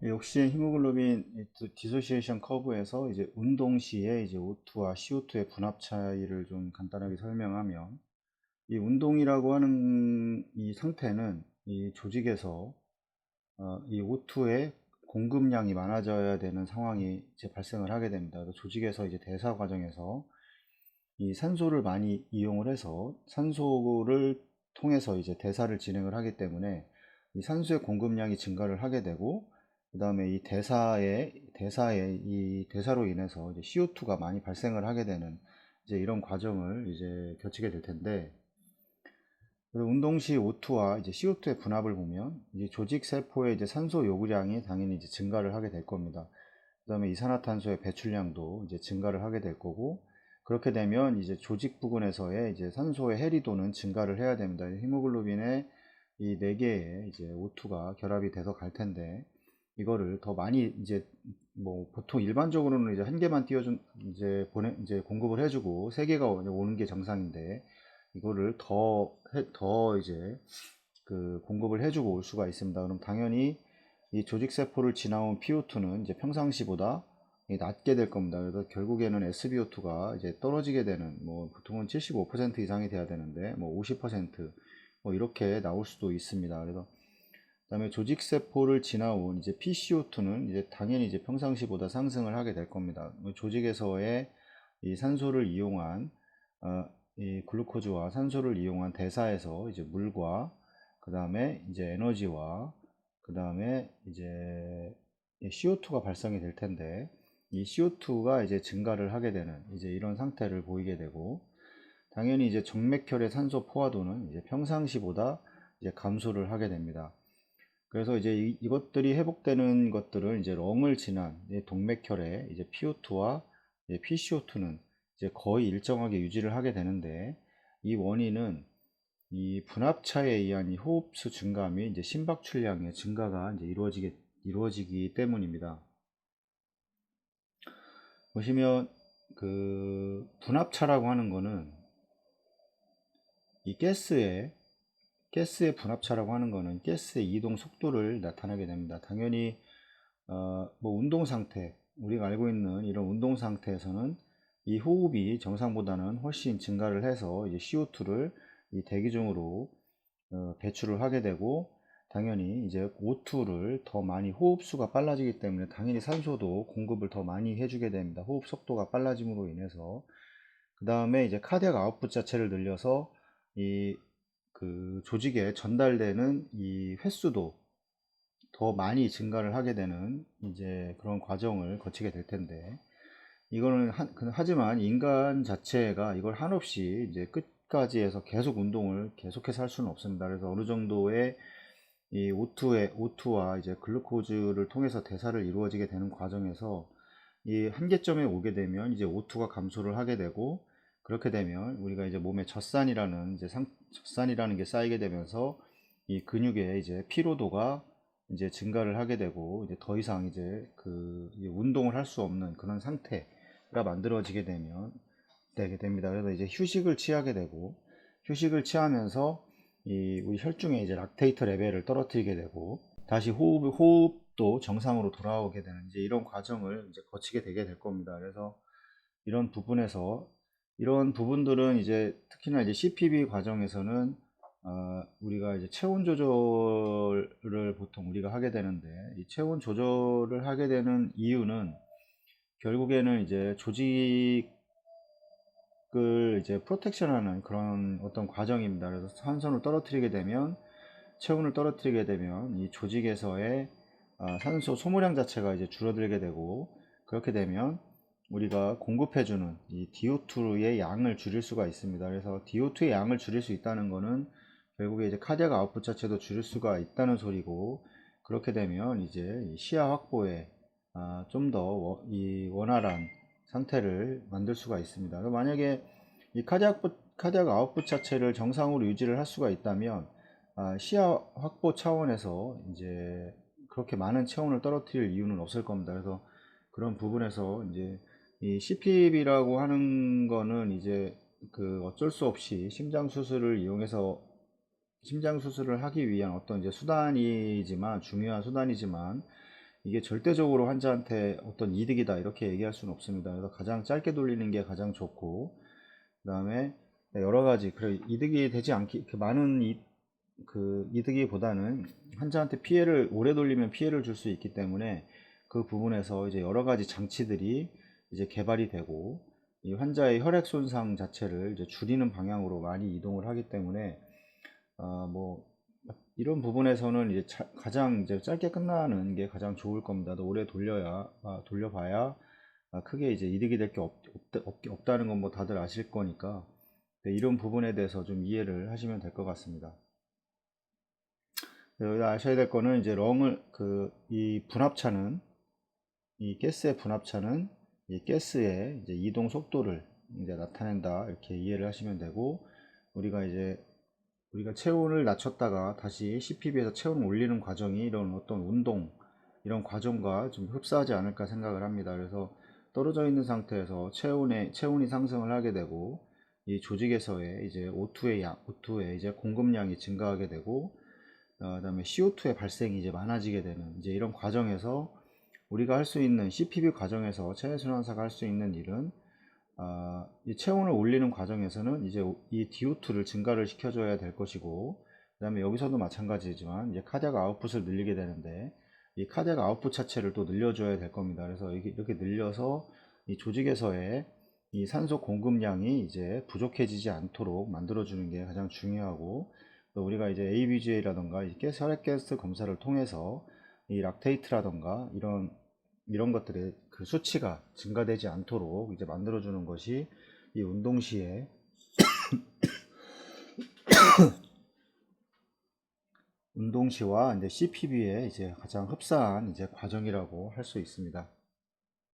역시 히모글로빈 디소시에이션 커브에서 이제 운동 시에 이제 O2와 CO2의 분압 차이를 좀 간단하게 설명하면, 이 운동이라고 하는 이 상태는 이 조직에서 이 O2의 공급량이 많아져야 되는 상황이 이제 발생을 하게 됩니다. 그래서 조직에서 이제 대사 과정에서 이 산소를 많이 이용을 해서 산소를 통해서 이제 대사를 진행을 하기 때문에 이 산소의 공급량이 증가를 하게 되고, 그 다음에 이 대사로 인해서 이제 CO2가 많이 발생을 하게 되는 이제 이런 과정을 이제 거치게 될 텐데, 그래서 운동 시 O2와 이제 CO2의 분압을 보면 이제 조직 세포의 이제 산소 요구량이 당연히 이제 증가를 하게 될 겁니다. 그 다음에 이산화탄소의 배출량도 이제 증가를 하게 될 거고, 그렇게 되면 이제 조직 부근에서의 이제 산소의 해리도는 증가를 해야 됩니다. 히모글로빈의 이 4개의 이제 O2가 결합이 돼서 갈 텐데, 이거를 더 많이 이제 뭐 보통 일반적으로는 이제 한 개만 띄워준 이제 공급을 해주고 3개가 오는 게 정상인데, 이거를 더 이제 그 공급을 해주고 올 수가 있습니다. 그럼 당연히 이 조직세포를 지나온 PO2는 이제 평상시보다 낮게 될 겁니다. 그래서 결국에는 SBO2가 이제 떨어지게 되는, 뭐 보통은 75% 이상이 돼야 되는데 뭐 50% 이렇게 나올 수도 있습니다. 그래서 그다음에 조직세포를 지나온 이제 PCO2는 이제 당연히 이제 평상시보다 상승을 하게 될 겁니다. 조직에서의 이 산소를 이용한 이 글루코즈와 산소를 이용한 대사에서 이제 물과 그 다음에 이제 에너지와 그 다음에 이제 CO2가 발생이 될 텐데, 이 CO2가 이제 증가를 하게 되는 이제 이런 상태를 보이게 되고, 당연히 이제 정맥혈의 산소 포화도는 이제 평상시보다 이제 감소를 하게 됩니다. 그래서 이제 이것들이 회복되는 것들을 이제 렁을 지난 동맥혈의 이제 PO2와 이제 PCO2는 이제 거의 일정하게 유지를 하게 되는데, 이 원인은 이 분압차에 의한 이 호흡수 증가 및 이제 심박출량의 증가가 이제 이루어지기 때문입니다. 보시면 그 분압차라고 하는 거는 이 가스의 분압차라고 하는 거는 가스의 이동 속도를 나타내게 됩니다. 당연히 뭐 운동 상태, 우리가 알고 있는 이런 운동 상태에서는 이 호흡이 정상보다는 훨씬 증가를 해서 이제 CO2를 이 대기 중으로 배출을 하게 되고, 당연히 이제 O2를 더 많이, 호흡수가 빨라지기 때문에 당연히 산소도 공급을 더 많이 해주게 됩니다. 호흡 속도가 빨라짐으로 인해서. 그 다음에 이제 카디악 아웃풋 자체를 늘려서 이 그 조직에 전달되는 이 횟수도 더 많이 증가를 하게 되는 이제 그런 과정을 거치게 될 텐데, 이거는 하지만 인간 자체가 이걸 한없이 이제 끝까지 해서 계속 운동을 계속해서 할 수는 없습니다. 그래서 어느 정도의 이 O2와 이제 글루코즈를 통해서 대사를 이루어지게 되는 과정에서 이 한계점에 오게 되면 이제 O2가 감소를 하게 되고, 그렇게 되면 우리가 이제 몸에 젖산이라는 게 쌓이게 되면서 이 근육의 이제 피로도가 이제 증가를 하게 되고, 이제 더 이상 이제 이제 운동을 할 수 없는 그런 상태가 만들어지게 되게 됩니다. 그래서 이제 휴식을 취하게 되고, 휴식을 취하면서 이 우리 혈중의 이제 락테이트 레벨을 떨어뜨리게 되고, 다시 호흡도 정상으로 돌아오게 되는 이제 이런 과정을 이제 거치게 되게 될 겁니다. 그래서 이런 부분들은 이제 특히나 이제 CPB 과정에서는 우리가 이제 체온 조절을 보통 우리가 하게 되는데, 이 체온 조절을 하게 되는 이유는 결국에는 이제 조직을 이제 프로텍션하는 그런 어떤 과정입니다. 그래서 산소를 떨어뜨리게 되면, 체온을 떨어뜨리게 되면 이 조직에서의 산소 소모량 자체가 이제 줄어들게 되고, 그렇게 되면 우리가 공급해주는 이 DO2의 양을 줄일 수가 있습니다. 그래서 DO2의 양을 줄일 수 있다는 것은 결국에 이제 카디악 아웃풋 자체도 줄일 수가 있다는 소리고, 그렇게 되면 이제 이 시야 확보에 좀 더 이 원활한 상태를 만들 수가 있습니다. 만약에 이 카디악 아웃풋 자체를 정상으로 유지를 할 수가 있다면, 시야 확보 차원에서 이제 그렇게 많은 체온을 떨어뜨릴 이유는 없을 겁니다. 그래서 그런 부분에서 이제 이 CPB라고 하는 거는 이제 어쩔 수 없이 심장 수술을 이용해서 심장 수술을 하기 위한 어떤 이제 수단이지만, 중요한 수단이지만, 이게 절대적으로 환자한테 어떤 이득이다 이렇게 얘기할 수는 없습니다. 그래서 가장 짧게 돌리는 게 가장 좋고, 그 다음에 여러 가지 그래 이득이 되지 않기 그 많은 그 이득이보다는 환자한테 피해를 오래 돌리면 피해를 줄 수 있기 때문에 그 부분에서 이제 여러 가지 장치들이 이제 개발이 되고 이 환자의 혈액 손상 자체를 이제 줄이는 방향으로 많이 이동을 하기 때문에 뭐 이런 부분에서는 이제 가장 이제 짧게 끝나는 게 가장 좋을 겁니다. 또 오래 돌려봐야 크게 이제 이득이 될 게 없다는 건 뭐 다들 아실 거니까 이런 부분에 대해서 좀 이해를 하시면 될 것 같습니다. 여기 아셔야 될 거는 이제 이 분합차는 이 가스의 분합차는 이 가스의 이제 이동 속도를 이제 나타낸다 이렇게 이해를 하시면 되고 우리가 체온을 낮췄다가 다시 CPB에서 체온을 올리는 과정이 이런 어떤 운동 이런 과정과 좀 흡사하지 않을까 생각을 합니다. 그래서 떨어져 있는 상태에서 체온이 상승을 하게 되고 이 조직에서의 이제 O2의 이제 공급량이 증가하게 되고 그다음에 CO2의 발생이 이제 많아지게 되는 이제 이런 과정에서 우리가 할 수 있는 CPB 과정에서 체내순환사가 할 수 있는 일은 이 체온을 올리는 과정에서는 이제 이 DO2를 증가를 시켜줘야 될 것이고, 그 다음에 여기서도 마찬가지지만 이제 카디악 아웃풋을 늘리게 되는데 이 카디악 아웃풋 자체를 또 늘려줘야 될 겁니다. 그래서 이렇게 늘려서 이 조직에서의 이 산소 공급량이 이제 부족해지지 않도록 만들어주는 게 가장 중요하고, 또 우리가 이제 ABGA라던가 혈액 가스 검사를 통해서 이 락테이트라던가 이런 것들의 그 수치가 증가되지 않도록 이제 만들어주는 것이 이 운동 시에 운동 시와 이제 CPB의 이제 가장 흡사한 이제 과정이라고 할 수 있습니다.